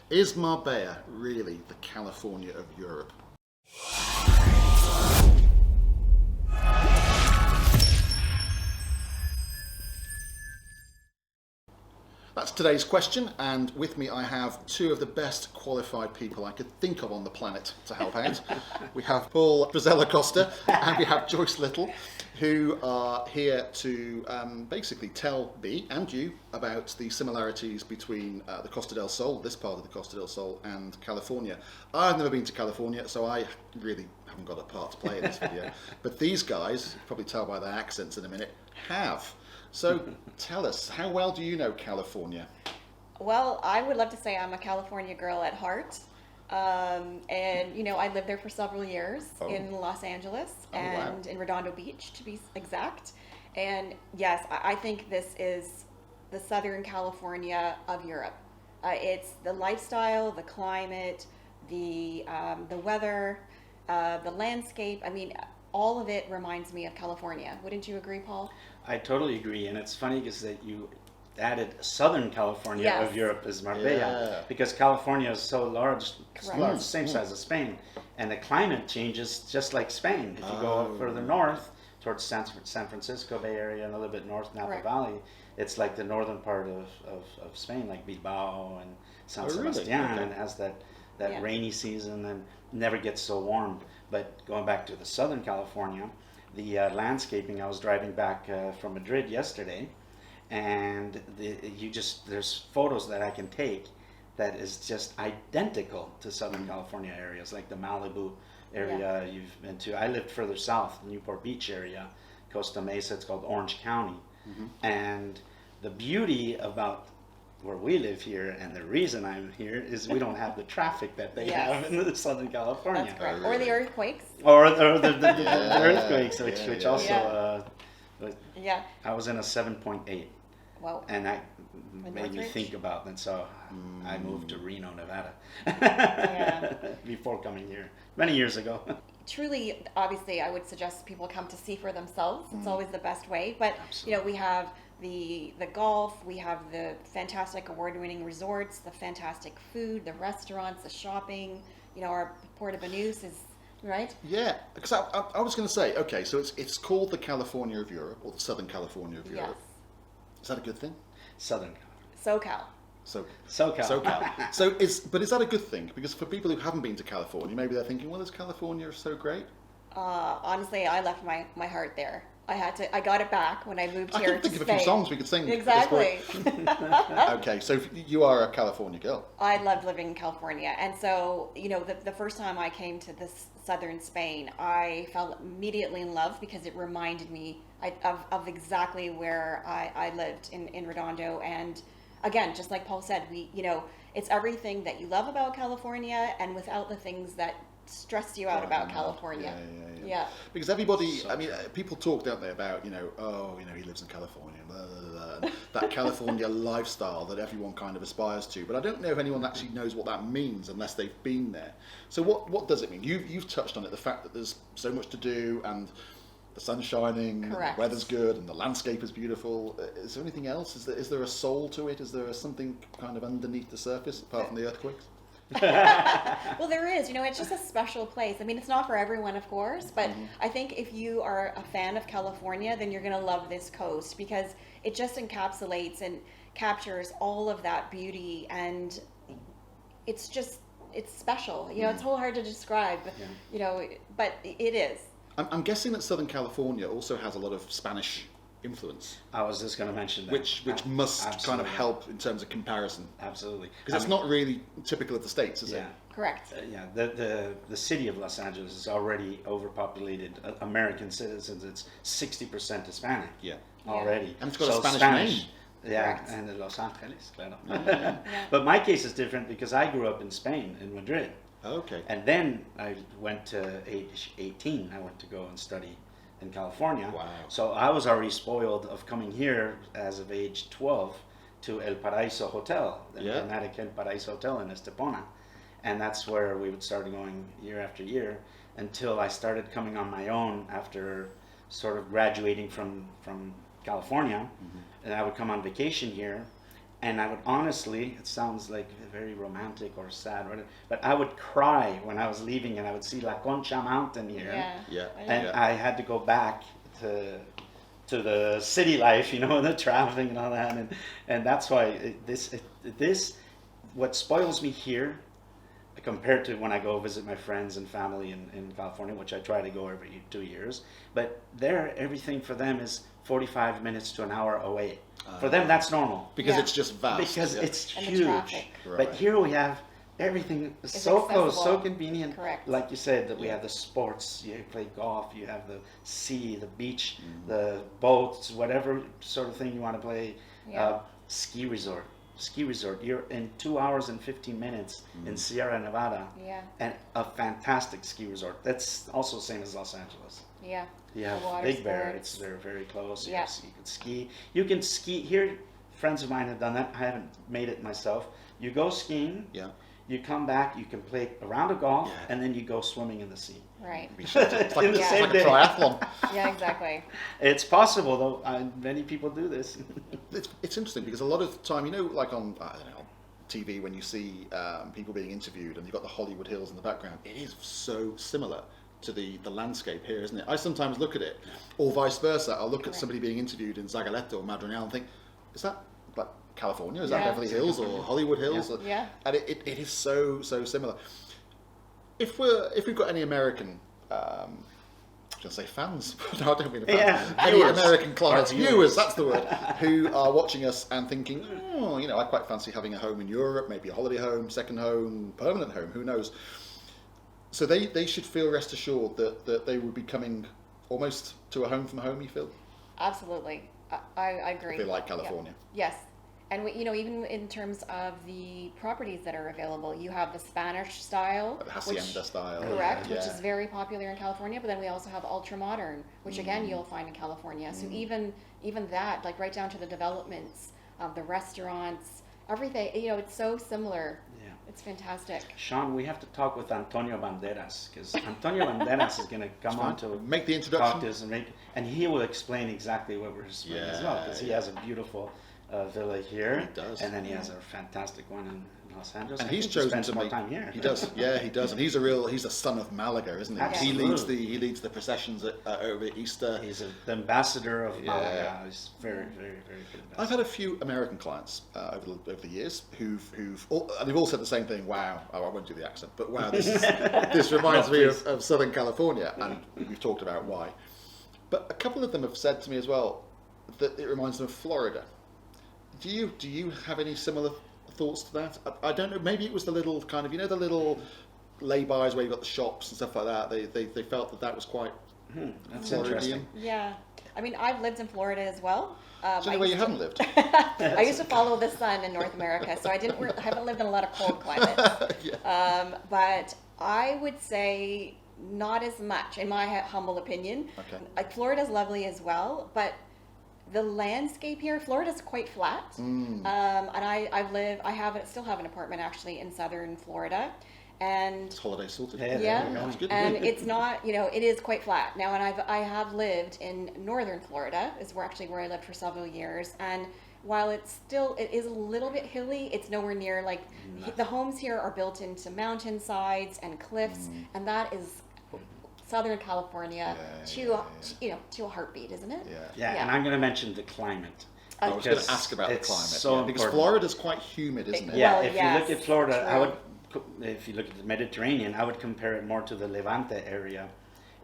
Is Marbella really the California of Europe? That's today's question, and with me I have two of the best qualified people I could think of on the planet to help out. We have Brazell Acosta and we have Joyce Little, who are here to basically tell me and you about the similarities between the Costa del Sol, this part of the Costa del Sol, and California. I've never been to California, so I really haven't got a part to play in this video. But these guys, you can probably tell by their accents in a minute, have. So tell us, how well do you know California? Well, I would love to say I'm a California girl at heart. And, you know, I lived there for several years in Los Angeles and in Redondo Beach, to be exact. And yes, I think this is the Southern California of Europe. It's the lifestyle, the climate, the weather, the landscape. I mean, all of it reminds me of California. Wouldn't you agree, Paul? I totally agree, and it's funny because that you added Southern California Yes. of Europe as Marbella, because California is so large, Correct. same size as Spain, and the climate changes just like Spain. If you go further north towards San Francisco Bay Area and a little bit north Napa Correct. Valley, it's like the northern part of Spain, like Bilbao and San really? Sebastian, Okay. and it has that Yeah. rainy season and never gets so warm. But going back to the Southern California, the landscaping, I was driving back from Madrid yesterday, and there's photos that I can take that is just identical to Southern California areas, like the Malibu area you've been to. I lived further south, the Newport Beach area, Costa Mesa, it's called Orange County. And the beauty about where we live here, and the reason I'm here, is we don't have the traffic that they Yes. have in Southern California. That's correct. Or the earthquakes. Or the earthquakes, which also, Yeah. I was in a 7.8, Well, and that made me Northridge? think about, and so I moved to Reno, Nevada, before coming here, many years ago. truly, obviously, I would suggest people come to see for themselves. It's always the best way. But you know, we have the golf, we have the fantastic award-winning resorts, the fantastic food, the restaurants, the shopping. You know, our Port of Banús is right. Yeah, because I was going to say, okay, so it's called the California of Europe, or the Southern California of Yes. Europe. Is that a good thing? Southern SoCal. SoCal. SoCal. But is that a good thing? Because for people who haven't been to California, maybe they're thinking, well, is California so great? Honestly, I left my heart there. I got it back when I moved I here can think to of a few Spain. songs we could sing. Exactly. Okay, so you are a California girl. I loved living in California. And so, you know, the first time I came to this southern Spain, I fell immediately in love because it reminded me of exactly where I lived in Redondo. And again, just like Paul said, it's everything that you love about California and without the things that stress you out about California. Yeah. Because everybody, I mean, people talk, don't they, about, he lives in California, blah, blah, blah, and that California lifestyle that everyone kind of aspires to. But I don't know if anyone actually knows what that means unless they've been there. So what does it mean? You've touched on it, the fact that there's so much to do and the sun's shining, and the weather's good, and the landscape is beautiful. Is there anything else? Is there a soul to it? Is there something kind of underneath the surface apart from the earthquakes? Well, there is. It's just a special place. I mean, it's not for everyone, of course, but I think if you are a fan of California, then you're going to love this coast because it just encapsulates and captures all of that beauty, and it's special. It's so hard to describe, but it is. I'm guessing that Southern California also has a lot of Spanish influence. I was just going to mention that. Which must Absolutely. kind of help in terms of comparison. Absolutely. Because it's not really typical of the States, is it? Correct. The city of Los Angeles is already overpopulated. American citizens, it's 60% Hispanic. Already. And it's got a Spanish name. Yeah, Correct. and Los Angeles, claro. But my case is different because I grew up in Spain, in Madrid. Okay. And then I went to age 18, I went to go and study in California. Wow. So I was already spoiled of coming here as of age 12 to El Paraíso Hotel, the emblematic El Paraíso Hotel in Estepona. And that's where we would start going year after year until I started coming on my own after sort of graduating from California. And I would come on vacation here And I would honestly, it sounds like very romantic or sad, but I would cry when I was leaving and I would see La Concha Mountain here. Yeah. And I had to go back to the city life, the traveling and all that. And that's why this, what spoils me here compared to when I go visit my friends and family in California, which I try to go every 2 years. But there, everything for them is 45 minutes to an hour away. For them, that's normal. Because it's just vast. Because it's And the huge. traffic. But here we have everything so close, so accessible. convenient. Correct. Like you said, that we have the sports, you play golf, you have the sea, the beach, the boats, whatever sort of thing you want to play. Yeah. Ski resort. You're in 2 hours and 15 minutes in Sierra Nevada. Yeah. And a fantastic ski resort. That's also the same as Los Angeles. Yeah. You have The water Big Bear. sports. They're very close. Yeah. You can ski. You can ski here. Friends of mine have done that. I haven't made it myself. You go skiing. Yeah. You come back. You can play a round of golf, Yeah. and then you go swimming in the sea. Right. It's like, In the it's same like a day. triathlon. Yeah, exactly. It's possible, though. Many people do this. It's interesting because a lot of the time, like on, I don't know, TV, when you see people being interviewed and you've got the Hollywood Hills in the background, it is so similar to the landscape here, isn't it? I sometimes look at it, or vice versa. I'll look at somebody being interviewed in Zagaleta or Madrigal and think, is that like California? Is that Yeah. Beverly Hills or Hollywood Hills? Yeah. And it is so similar. If we've got any American, I was going to say fans, no, I don't mean fans. Yeah, Any viewers. American clients, Our viewers, that's the word, who are watching us and thinking, I quite fancy having a home in Europe, maybe a holiday home, second home, permanent home, who knows. So they should feel rest assured that they would be coming almost to a home from home, you feel? Absolutely. I agree. If they like California. Yeah. Yes. And even in terms of the properties that are available, you have the Spanish style, Like the Hacienda style. correct, Yeah. which is very popular in California. But then we also have ultra modern, which again you'll find in California. So even that, like right down to the developments, the restaurants, everything. It's so similar. Yeah. It's fantastic. Sean, we have to talk with Antonio Banderas, because Antonio Banderas is going to come on to Make the talk introduction. to us, and he will explain exactly what we're explaining as well, because he has a beautiful villa here. He does. And then he has a fantastic one in Los Angeles. And I he's think he chosen spends to more make. time here. He does, yeah, he does, and he's the son of Malaga, isn't he? Absolutely. He leads the processions over Easter. He's the ambassador of Yeah. Malaga. He's very, very, very good ambassador. I've had a few American clients over the years who've all, and they've all said the same thing. Wow, I won't do the accent, but wow, this reminds No, me please. of Southern California, and we've talked about why. But a couple of them have said to me as well that it reminds them of Florida. Do you have any similar thoughts to that? I don't know. Maybe it was the little kind of the little lay-bys where you got the shops and stuff like that. They felt that was quite That's Floridian. interesting. Yeah. I mean, I've lived in Florida as well. Is there any way you haven't lived? I used to follow the sun in North America, so I haven't lived in a lot of cold climates. Yeah. But I would say not as much, in my humble opinion. Okay. Like Florida's lovely as well, but the landscape here, Florida's quite flat. And still have an apartment actually in southern Florida, and It's holiday sorted. Yeah, yeah, there you go. That's good. and it's not, it is quite flat now. And I have lived in northern Florida, is where I lived for several years. And while it is a little bit hilly, it's nowhere near like the homes here are built into mountainsides and cliffs, and that is Southern California to a heartbeat, isn't it? Yeah, Yeah. and I'm going to mention the climate. I was going Because to ask about the it's climate so because important. Florida's quite humid, isn't it? Yeah, Well, if yes, you look at Florida, true. if you look at the Mediterranean, I would compare it more to the Levante area,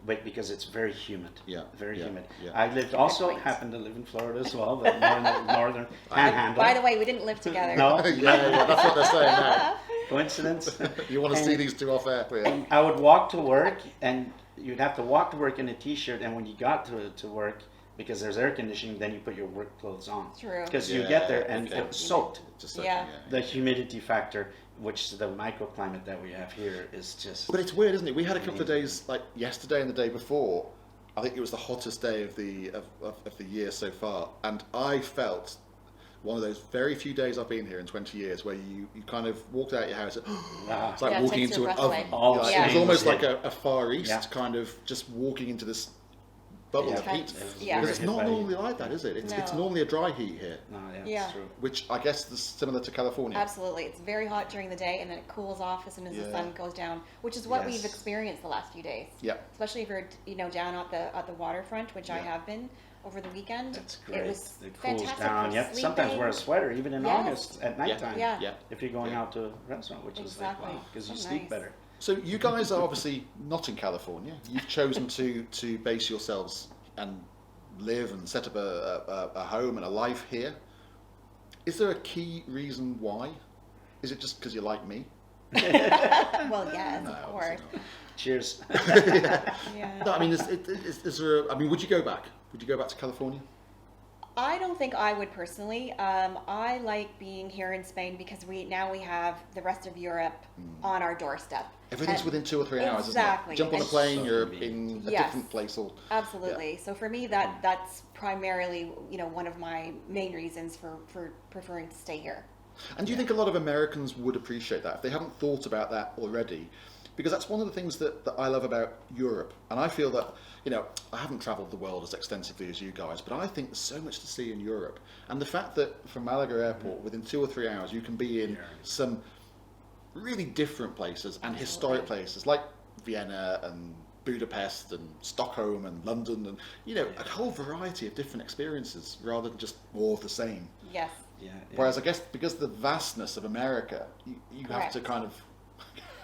but because it's very humid. Yeah, Very yeah, humid. yeah. I point. happened to live in Florida as well, but more in the northern panhandle. By the way, we didn't live together. No, yeah, that's what they're saying now. coincidence. You want to And- see these two off air, yeah. I would walk to work, and you'd have to walk to work in a t-shirt, and when you got to work, because there's air conditioning, then you put your work clothes on. True. Because you Yeah, get there and okay. it's soaked. Just Yeah. The humidity factor, which the microclimate that we have here is just. But it's weird, isn't it? We had a couple of days, like yesterday and the day before. I think it was the hottest day of the year so far, and I felt one of those very few days I've been here in 20 years where you kind of walked out your house. It's like Yeah, it walking takes into your an breath oven. away. All Like, Yeah. It was almost Yeah. like a Far East Yeah. kind of just walking into this bubble Yeah. of heat. Intense, yeah. Because it's Hit not by normally like that, is it? It's No. normally a dry heat here, No, yeah, Yeah. it's true. which I guess is similar to California. Absolutely. It's very hot during the day and then it cools off as soon as the Yeah. sun goes down, which is what Yes. we've experienced the last few days. Yeah. Especially if you're, down at the waterfront, which I Yeah. have been over the weekend. That's great. It was It cools fantastic down. for You have to sometimes sleeping. wear a sweater, even in Yes. August at nighttime. Yeah. Yeah. If you're going Yeah. out to a restaurant, which Exactly. is like, wow, because you So sleep nice. better. So you guys are obviously not in California. You've chosen to base yourselves and live and set up a home and a life here. Is there a key reason why? Is it just because you like me? Well, yes, No, of course. obviously Cheers. Yeah. No, I mean, is there? I mean, would you go back? Would you go back to California? I don't think I would personally. I like being here in Spain because we have the rest of Europe on our doorstep. Everything's And- within 2 or 3 hours, Exactly. isn't it? Jump on a And- plane, So you're convenient. in a Yes. different place. Or Absolutely. So for me, that's primarily one of my main reasons for preferring to stay here. And do you think a lot of Americans would appreciate that if they haven't thought about that already? Because that's one of the things that I love about Europe. And I feel that, I haven't travelled the world as extensively as you guys, but I think there's so much to see in Europe. And the fact that from Malaga Airport, within 2 or 3 hours, you can be in some really different places and historic places like Vienna and Budapest and Stockholm and London and, a whole variety of different experiences rather than just more of the same. Yes. Yeah. Whereas I guess because of the vastness of America, you have to Correct. kind of.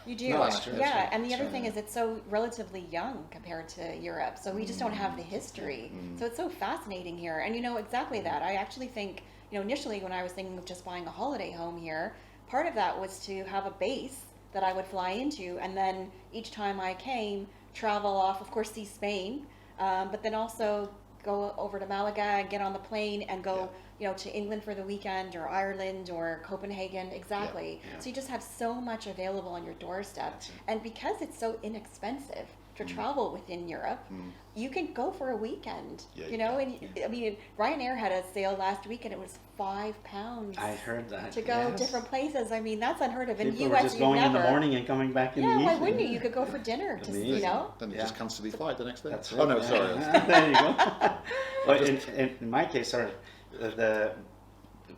You do. No, that's true, Yeah, that's true. and the other So, thing is it's so relatively young compared to Europe. So we just don't have the history. So it's so fascinating here. And exactly that. I actually think, initially when I was thinking of just buying a holiday home here, part of that was to have a base that I would fly into and then each time I came, travel off, of course, see Spain, but then also go over to Malaga and get on the plane and go, to England for the weekend or Ireland or Copenhagen. Exactly. Yeah. So you just have so much available on your doorstep. That's it. And because it's so inexpensive to travel within Europe, you can go for a weekend. Yeah, you you know, can. and I mean, Ryanair had a sale last week and it was £5 I heard that. to go yes. different places. I mean, that's unheard of. In People US, were just you going in never. the morning and coming back in the Yeah, evening. why wouldn't you? You could go for dinner. Just Amazing. Then you Yeah. just cancel the flight the next day. That's Oh it, no, yeah. sorry. There you go. But in my case,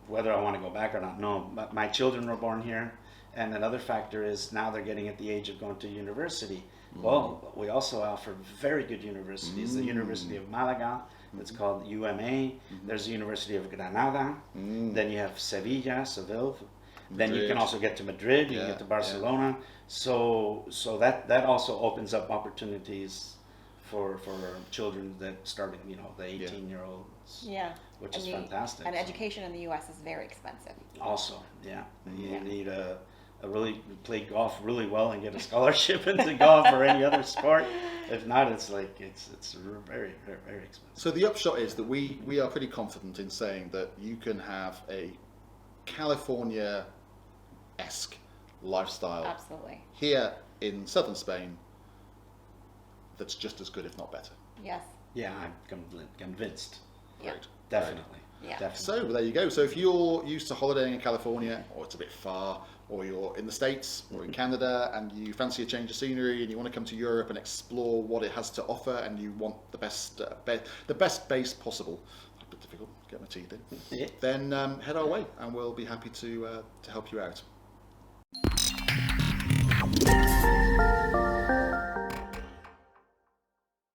whether I want to go back or not, no. But my children were born here, and another factor is now they're getting at the age of going to university. Well, we also offer very good universities. The University of Malaga, it's called UMA. There's the University of Granada. Then you have Seville. Then you Madrid. can also get to Madrid. You Yeah, can get to Barcelona. So that also opens up opportunities for children that starting, the 18-year-olds, Yeah. which And is the- fantastic. And So education in the US is very expensive. also, yeah, you Yeah. need a really play golf really well and get a scholarship into golf or any other sport. If not, it's very, very, very expensive. So the upshot is that we are pretty confident in saying that you can have a California-esque lifestyle Absolutely. here in southern Spain that's just as good, if not better. Yes. Yeah, I'm convinced. Yeah. Great. Definitely. Yeah. Definitely. So there you go. So if you're used to holidaying in California, or it's a bit far, or you're in the States or in Canada and you fancy a change of scenery and you want to come to Europe and explore what it has to offer and you want the best base possible, a bit difficult to get my teeth in, Yeah. then head our way and we'll be happy to help you out.